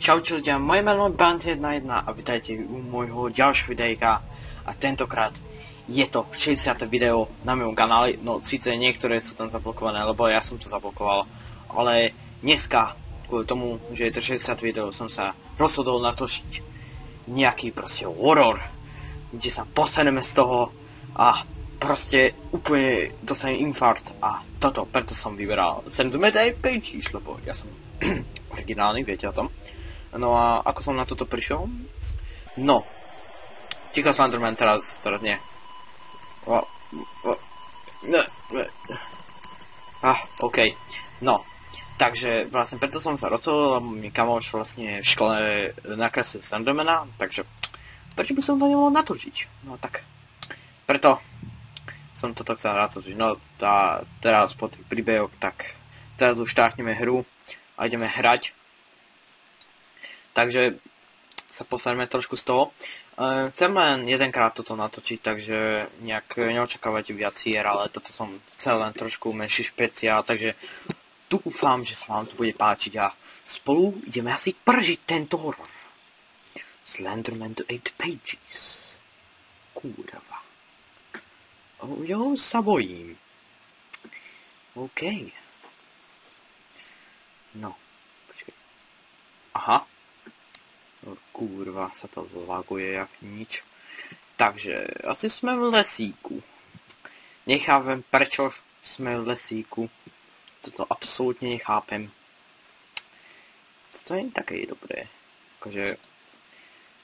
Čaute ľudia, moje meno je Band11 a vítajte u môjho ďalšieho videjka a tentokrát je to 60. video na mojom kanáli, no síce niektoré sú tam zablokované, lebo ja som to zablokoval, ale dneska, kvôli tomu, že je to 60. video, som sa rozhodol natočiť nejaký proste horor, kde sa postaneme z toho a proste úplne dostanem infarkt a preto som vyberal Slenderman Pages, lebo ja som originálny, viete o tom. No a ako som na toto prišiel? No, ticho Slenderman teraz nie. OK. No, takže vlastne preto som sa rozhodol, lebo mi kamoš vlastne v škole nakreslil Slendermana, takže prečo by som to nemohol natočiť? No tak, preto som toto chcel natočiť. No a teraz po tých príbehoch, tak teraz už štartneme hru a ideme hrať. Takže sa posadíme trošku z toho. Chcem len jedenkrát toto natočiť, takže nejak neočakávajte viac hier, ale toto som chcel len trošku menší špeciál, takže dúfam, že sa vám to bude páčiť a spolu ideme asi pržiť tento horor. Slenderman 8 Pages. Kurva. Jo, sa bojím. OK. No, počkej. Aha. Kurva, sa to laguje jak nič. Takže, asi sme v lesíku. Nechápem, prečo sme v lesíku. Toto absolútne nechápem. To je také dobré. Akože,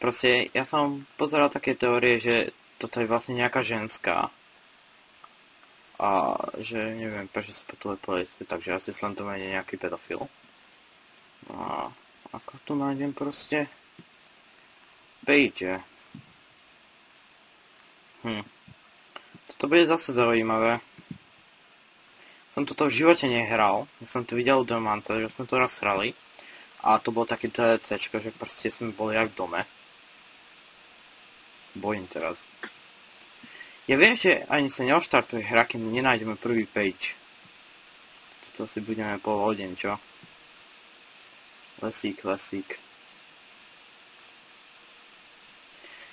proste, ja som pozeral také teórie, že toto je vlastne nejaká ženská. A že neviem, prečo sa potuje policie, takže asi Slenderman je nejaký pedofil. A ako tu nájdem proste page. Toto bude zase zaujímavé. Som toto v živote nehral. Ja som to videl u Domanta, že sme to raz hrali. A to bolo také DLCčko, že proste sme boli jak v dome. Bojím teraz. Ja viem, že ani sa neoštartuje hra, kým nenájdeme prvý page. Toto si budeme pol hodin, čo? Lesík.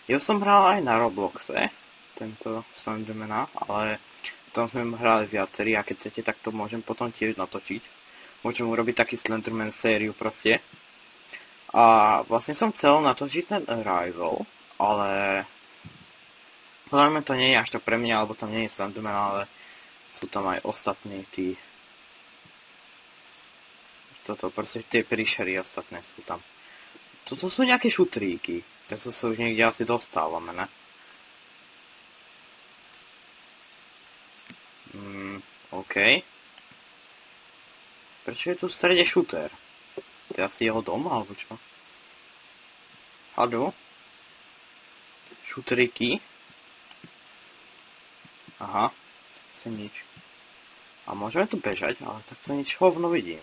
Ja som hral aj na Robloxe, tento Slendermana, ale tam sme hrali viacerí a keď chcete, tak to môžem potom tiež natočiť. Môžem urobiť taký Slenderman sériu proste. A vlastne som chcel natočiť ten Arrival, ale podľa mňa to nie je až tak pre mňa, alebo tam nie je Slenderman, ale sú tam aj ostatní tí. Toto, proste tie príšery ostatné sú tam. Toto sú nejaké šutríky. To sa už niekde asi dostávame, ne? OK. Prečo je tu v strede šuter? To je asi jeho dom, alebo čo? Hado? Šutríky? Aha. Asi nič. A môžeme tu bežať, ale takto nič hovno vidím.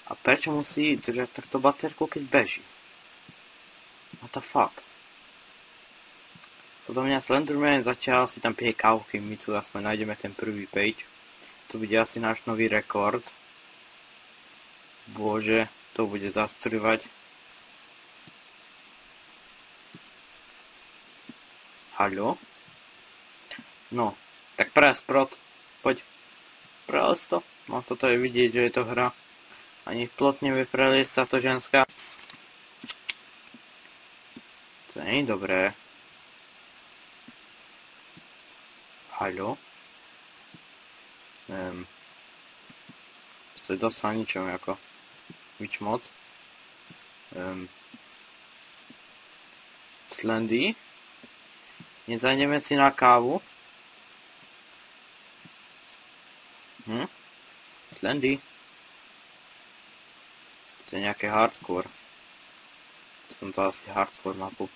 A prečo musí držať takto baterku, keď beží? What the fuck? Podľa mňa Slenderman zatiaľ si tam pije kávu, kým my tu aspoň nájdeme ten prvý page. To bude asi náš nový rekord. Bože, to bude zastrvať. Haló? No, tak prasprot. Poď. Prosto. No toto je vidieť, že je to hra. Ani v plot nevie preliesť sa to ženská. To nie je dobré. Haló? To je dosť na ničom, ako. Nič moc. Slendy? Nezajdeme si na kávu? Slendy? To je nejaké hardcore. Som to asi hardcore mapu.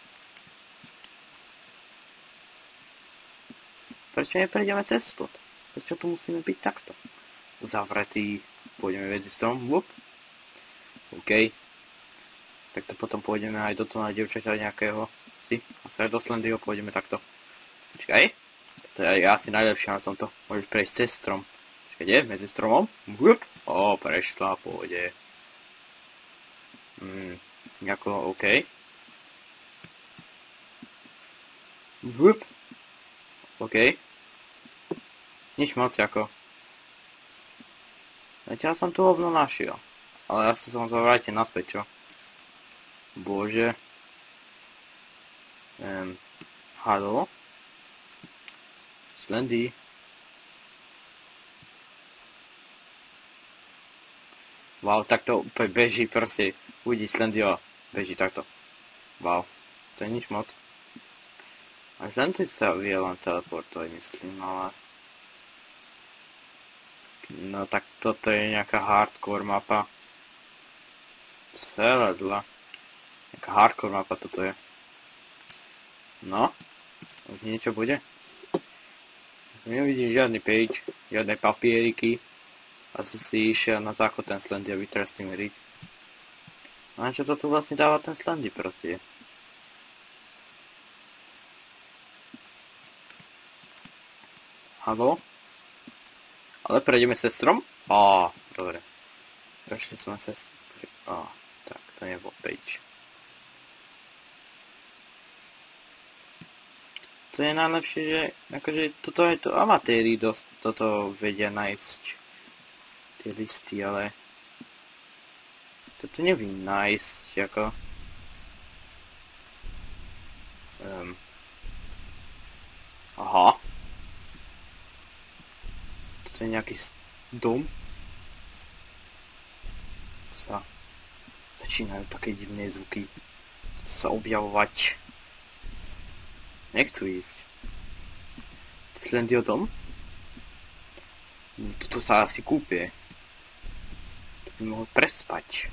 Prečo neprejdeme cez spod? Prečo tu musíme byť takto? Zavretý. Pôjdeme medzi strom. OK. Tak to potom pôjdeme aj do toho na dievčaťa nejakého. A sa aj do Slendyho pôjdeme takto. Počkaj. To je asi najlepšie na tomto. Môžeš prejsť cez strom. Počkaj, kde? Medzi stromom? Prešla, pôjde. Jako, OK. Vup. OK. Nič moc, ako. Zatiaľ som tu hovno našiel. Ale ja som sa vrátil naspäť, čo? Bože. Halo? Slendy. Wow, takto úplne beží proste. Uvidí Slendyho. Beží takto. Wow. To je nič moc. A Slendy sa vie len teleportovať, myslím, ale... No tak toto je nejaká hardcore mapa. Celé zle. Nejaká hardcore mapa toto je. No. Už niečo bude? Nevidím žiadny page, žiadne papieriky. Asi si išiel na záchod ten Slendy a vytrel s tým riť. A čo to tu vlastne dáva ten Slendy proste? Haló? Ale prejdeme cez strom? Á, dobre. Prešli sme cez... Á, tak, to nebol page. To je najlepšie, že akože toto je to amatéri dosť toto vedia nájsť. Tie listy, ale... Toto nevím nájsť, ako... Aha. To je nejaký dom. Začínajú také divné zvuky sa objavovať. Nechcú ísť. Slendyho dom? Toto sa asi kúpie. To by mohol prespať.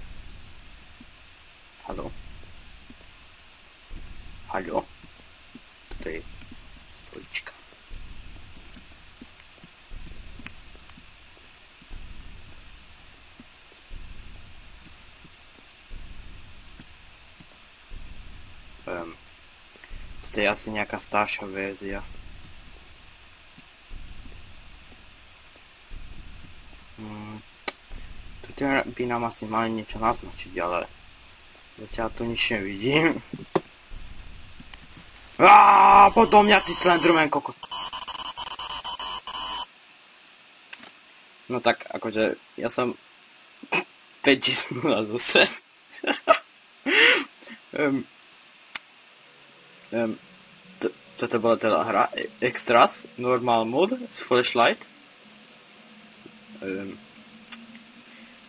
Haló? Haló? To je stolička. To je asi nejaká staršia verzia. Tu by nám asi mali niečo naznačiť, ale zatiaľ tu nič nevidím. Potom mňa ty Slenderman kokot. No tak, akože, ja som 5 zase. Toto bola teda hra Extras, Normal Mode, Flashlight.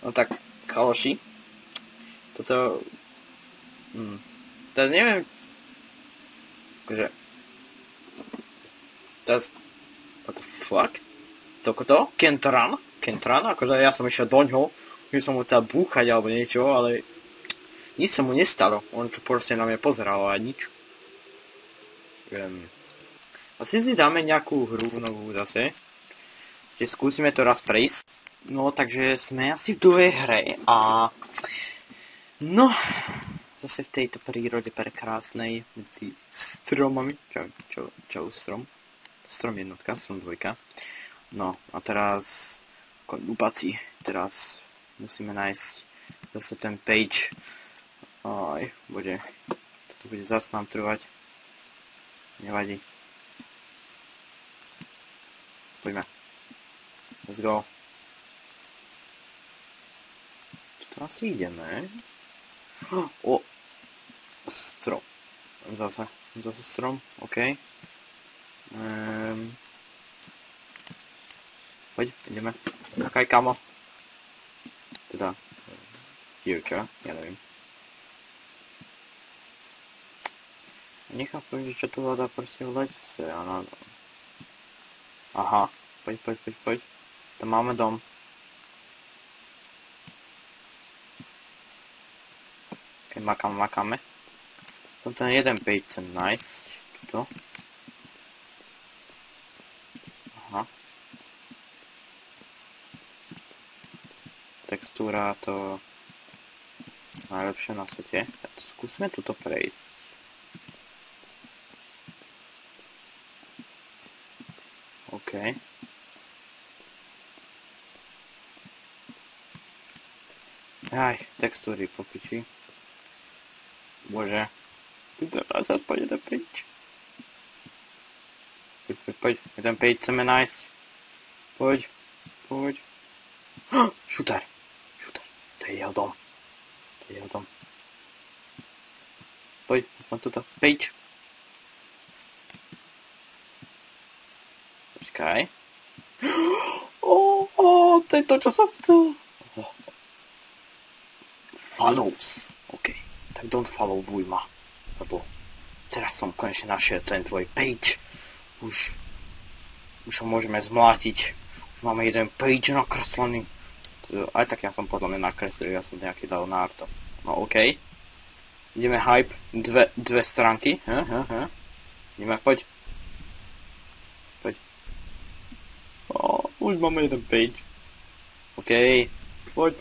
No tak, chaloši. Toto... Teda neviem... Akože... Teraz... What the fuck? Toto? Kentran? Kentran? Akože ja som išiel doňho, že som ho chcel búchať alebo niečo, ale... Nič sa mu nestalo. On tu proste na mňa pozeral a nič. Asi si dáme nejakú hru novú zase. Že skúsime to raz prejsť. No, takže sme asi v druhej hre a... No, zase v tejto prírode prekrásnej medzi stromami. Čau strom. Strom jednotka, strom dvojka. No, a teraz... Lupaci. Teraz musíme nájsť zase ten page. Aj, bude... Toto bude zase nám trvať. Nevadí. Poďme. Let's go. Tu asi ideme. O! Strom. Zase strom, OK. Poď, ideme. Čakaj, kamo. Teda, dievča, ja neviem. Nechápem, že čo tu hľadá proste v lese, áno. Aha, poď. Tam máme dom. Keď makáme. Tam ten jeden page chcem nájsť. Tuto. Aha. Textúra to... najlepšie na svete. Skúsme tuto prejsť. OK. Aj, textúry po piči. Bože. Ty teraz aspoň jeden page. Poď. Jeden page chceme nájsť. Poď. Šuter. To je jeho dom. Poď, mám toto. Page. Počkaj. To je to, čo som chcel. Follows. OK. Tak don't followuj ma. Lebo teraz som konečne našiel ten tvoj page. Už ho môžeme zmlátiť. Už máme jeden page nakreslený. Aj tak ja som podľa mňa nakreslil, ja som nejaký dal na arto. No OK. Ideme hype, dve stránky. Ideme, poď. Už máme jeden page. OK. Poď.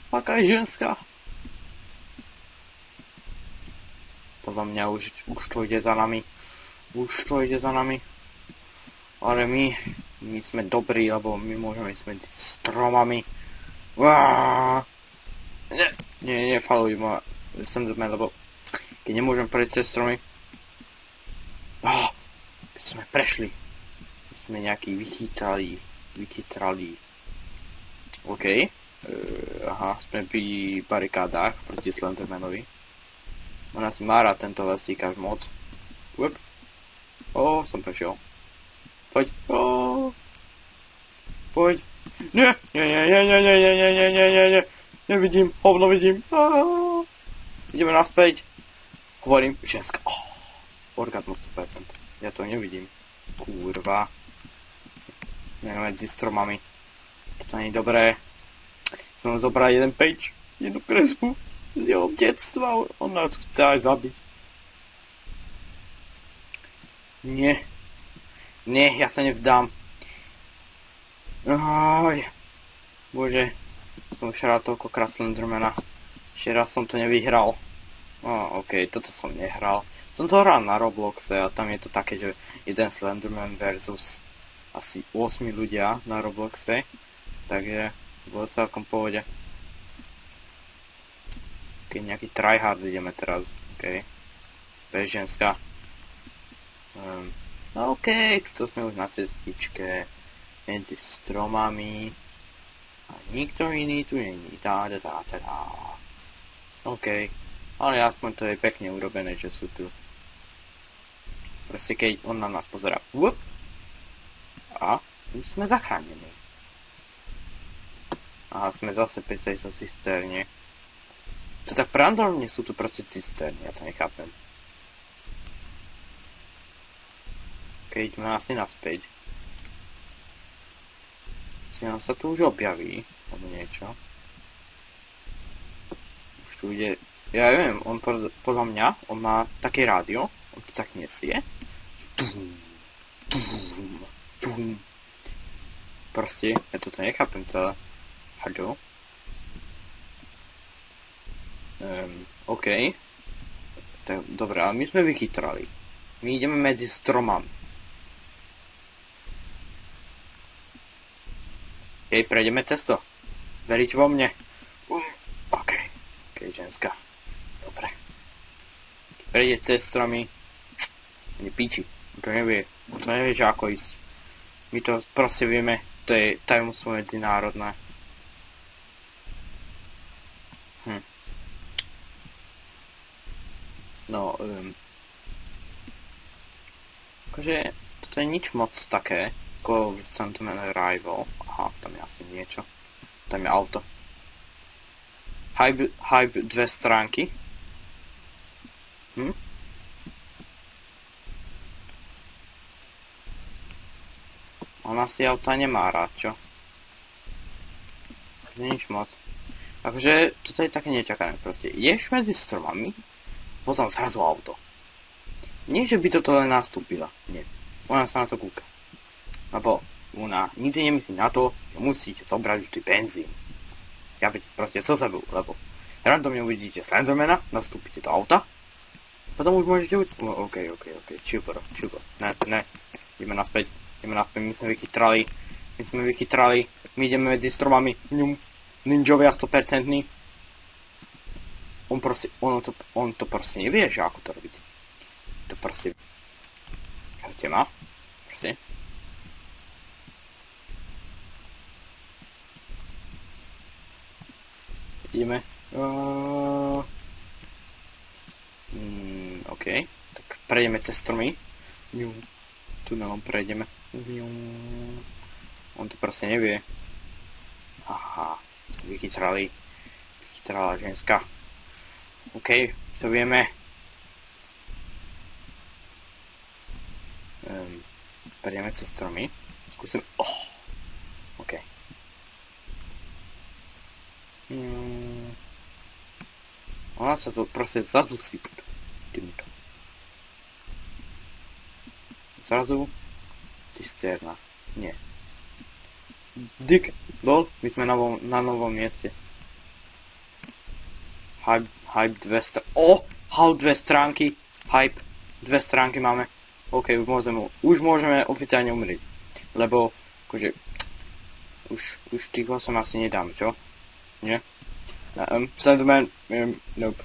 Aká je ženská. Podľa mňa už to ide za nami. Ale my sme dobrí, lebo my môžeme ísť medzi stromami. Nie, faluj ma. Slenderman, lebo keď nemôžem prejsť cez stromy. Keď sme prešli. Sme nejaký vychytrali. OK. Sme pri barikádách proti Slendermanovi. Ona si má rád tento lesík až moc. Som prešiel. Poď. Poď. Nie. Nevidím, hovno vidím. Ideme naspäť. Hovorím, ženská. Orgazmus 100%. Ja to nevidím. Kurva. Medzi stromami. To nie je dobré. Sme zobrať jeden page. Jednu kresbu. Z jeho detstva. On nás chce aj zabiť. Nie, ja sa nevzdám. Bože. Som už hral toľkokrát Slendermana. Ešte raz som to nevyhral. OK, toto som nehral. Som to hral na Robloxe a tam je to také, že jeden Slenderman versus asi 8 ľudia na Robloxe. Takže bolo celkom pohode. Keď nejaký tryhard ideme teraz. OK. To je ženská. OK, to sme už na cestičke. Medzi stromami. A nikto iný tu není. OK. Ale aspoň to je pekne urobené, že sú tu. Proste keď on na nás pozerá. A už sme zachránení. Sme zase pri tejto cisterne. To tak pravdepodobne sú tu proste cisterny, ja to nechápem. Keď ideme asi naspäť. Si nám sa tu už objaví, alebo niečo. Už tu ide, ja neviem, on podľa mňa, on má také rádio, on to tak nesie. Proste, ja toto nechápem celé. Haló? OK. Dobre, ale my sme vychytrali. My ideme medzi stromami. Prejdeme cez to. Veríte vo mne? OK, ženská. Dobre. Keď prejde cez stromy, nepíči. On to nevie, že ako ísť. My to proste vieme, to je tajomstvo medzinárodné. No, akože, toto je nič moc také, ako Slenderman Arrival. Aha, tam je asi niečo. Tam je auto. Hype 2 stránky. Ona si auta nemá rád, čo? Nič moc. Takže toto je také nečakané proste. Ideš medzi stromami, potom zrazu auto. Nie, že by toto len nastúpila. Nie. Ona sa na to kúka. Lebo ona nikdy nemyslí na to, že musíte zobrať vždy benzín. Ja veď proste co sebou, lebo randomne uvidíte Slendermana, nastúpite do auta, potom už môžete OK. Čupo. Ne. Ideme naspäť, my sme vychytrali, my ideme medzi stromami, ninjovia 100%. on to proste nevie, že ako to robiť. To proste... Hľadte ma. Proste. Ideme. OK. Tak prejdeme cez stromy. Tunelom prejdeme. On to proste nevie. Aha. Vychytrala ženská. OK. To vieme. Prejdeme cez stromy. Skúsim... OK. Ona sa to proste zadusí týmto. Zrazu cisterna. Nie. Dick, lol, my sme na novom mieste. Hype 200. Hype 2 stránky. Hype 2 stránky máme. OK, už môžeme oficiálne umrieť. Lebo, akože, už tých 8 asi nedám, čo? Nie? Slenderman, nope.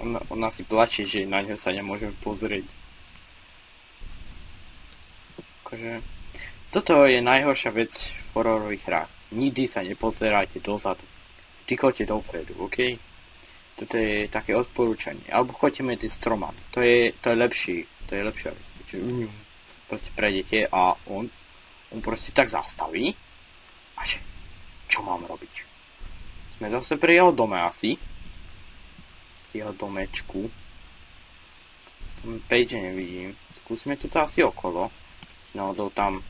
On asi plače, že na ňo sa nemôžeme pozrieť. Akože, toto je najhoršia vec v hororových hrách. Nikdy sa nepozerajte dozadu. Vždy choďte dopredu, OK? Toto je také odporúčanie. Alebo choďte medzi stromami. To je lepšia vec. Proste prejdete a on proste tak zastaví. A že, čo mám robiť? Sme zase pri jeho dome asi. Jeho domečku. Page nevidím. Skúsime tu asi okolo. No, tam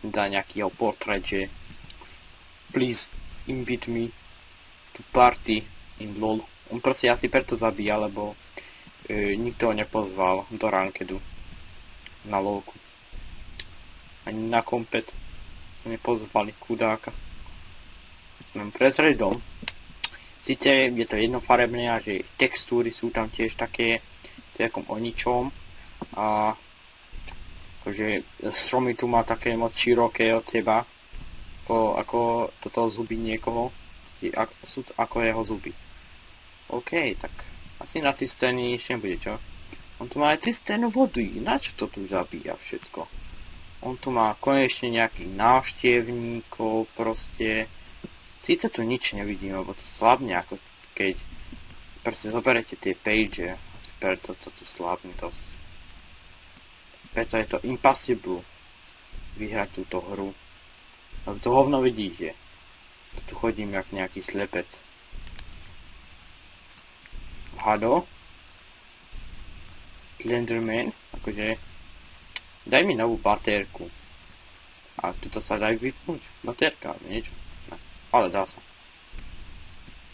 dá nejaký jeho portrét, že please invite me to party in LOL. On proste asi preto zabíja, lebo nikto ho nepozval do rankedu na LOLku. Ani na kompet nepozvali chudáka. Sme prezreli dom. Sice je to jednofarebné a že textúry sú tam tiež také takom o ničom. A akože stromy tu má také moc široké od seba. Ako toto zuby niekoho. Sú ako jeho zuby. OK, tak asi na cisterni ešte nebude, čo? On tu má aj cisternu vody. Na čo to tu zabíja všetko? On tu má konečne nejakých návštevníkov, proste. Síce tu nič nevidím, lebo to slabne, ako keď proste zoberete tie page, asi preto to tu slabne dosť. Preto je to impossible vyhrať túto hru. Ale to hovno vidíte. Tu chodím jak nejaký slepec. Hado? Slenderman? Akože... Daj mi novú batérku. A tuto sa daj vypnúť. Batérka, niečo. Ne. Ale dá sa.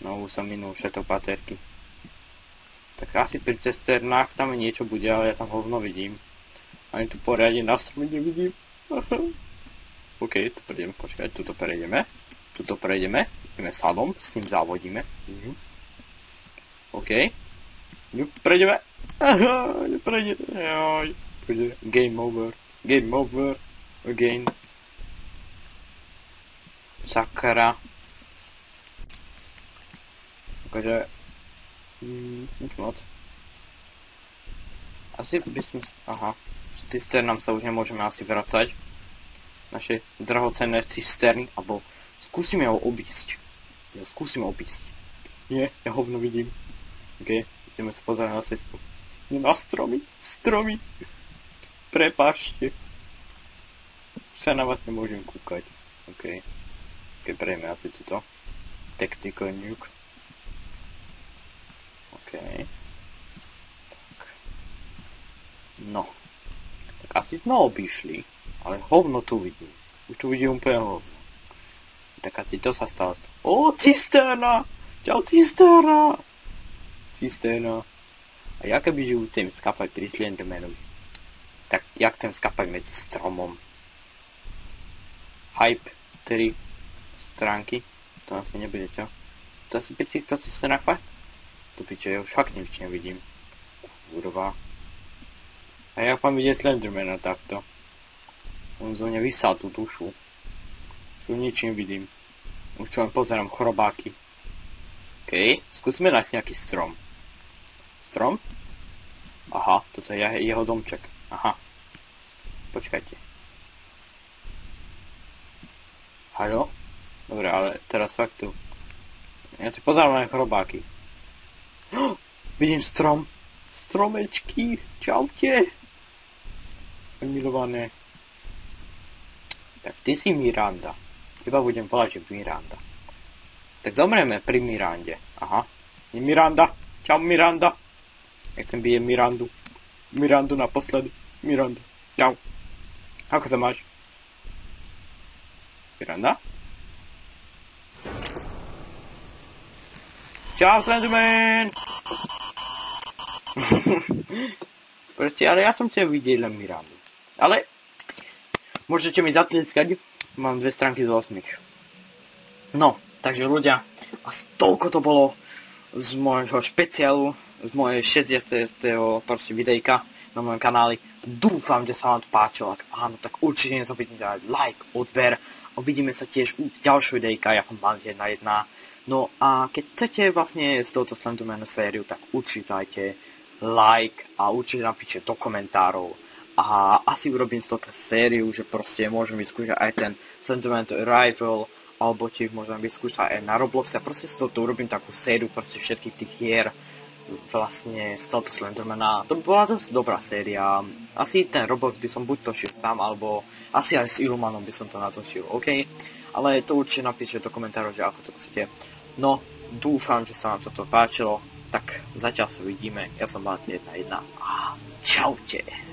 No už som minul všetko batérky. Tak asi pri cesternách tam niečo bude, ale ja tam hovno vidím. Ani tu poriadne na stromy nevidím. OK, tu prejdeme, počkaj, tuto prejdeme. Tuto prejdeme. Ideme sadom, s ním závodíme. OK. Prejdeme. Neprejdeme. Joj. Game over. Game over. Again. Sakra. Takže... nič moc. Asi by sme... Aha. Z cisternám sa už nemôžeme asi vracať. Naše drahocenné cisterny. Alebo skúsime ho obísť. Ja skúsim obísť. Nie, ja hovno vidím. OK. Ideme sa pozerať na cestu. Na stromy. Stromy. Prepáčte. Už sa na vás nemôžem kúkať. OK. OK, prejme asi túto. Tactical nuke. OK. Tak. No. Tak asi sme obišli. Ale hovno tu vidím. Už tu vidím úplne hovno. Tak asi to sa stalo. Cisterna! Čau, cisterna! Cisterna. A ja keby ju chcem skapať pri Slendermanovi. Tak ja chcem skapať medzi stromom. Hype 3 stránky. To asi nebude, čo? To asi by si to cisterna fakt? Tu piče, ja už fakt nič nevidím. Kurva. A jak mám vidieť Slendermana takto? On zo mňa vysal tú dušu. Tu nič nevidím. Už čo len pozerám chorobáky. OK, skúsme nájsť nejaký strom. Strom? Aha, toto je jeho domček. Aha. Počkajte. Haló? Dobre, ale teraz fakt tu. Ja si pozerám na chorobáky. Vidím strom. Stromečky. Čaute. Milované. Tak ty si Miranda. Teba budem volať, že Miranda. Tak zomrieme pri Mirande. Aha. Je Miranda. Čau Miranda. Nechcem byť Mirandu. Mirandu naposledy. Miranda. Čau. Ako sa máš? Miranda? Čau Slenderman! Proste, ale ja som chcel vidieť len Mirandu. Ale môžete mi zatlieskať. Mám 2 stránky z 8. No, takže ľudia, a toľko to bolo z môjho špeciálu, z mojej 60. proste videjka na mojom kanáli. Dúfam, že sa vám to páčilo. Ak áno, tak určite nezabudnite dať like, odber. Uvidíme sa tiež u ďalšieho videjka. Ja som Bandit 1. No a keď chcete vlastne z tohoto Slendermanu sériu, tak určite dajte like a určite napíšte do komentárov. A asi urobím z tohto sériu, že proste môžem vyskúšať aj ten Slenderman Arrival, alebo tiež môžem vyskúšať aj na Robloxe. A proste z tohto urobím takú sériu proste všetkých tých hier vlastne z tohto Slendermana. To bola dosť dobrá séria. Asi ten Roblox by som buď točil sám, alebo asi aj s Illumanom by som to natočil, OK? Ale to určite napíšte do komentárov, že ako to chcete. No, dúfam, že sa vám toto páčilo. Tak zatiaľ sa vidíme. Ja som Bandit 1. A čaute.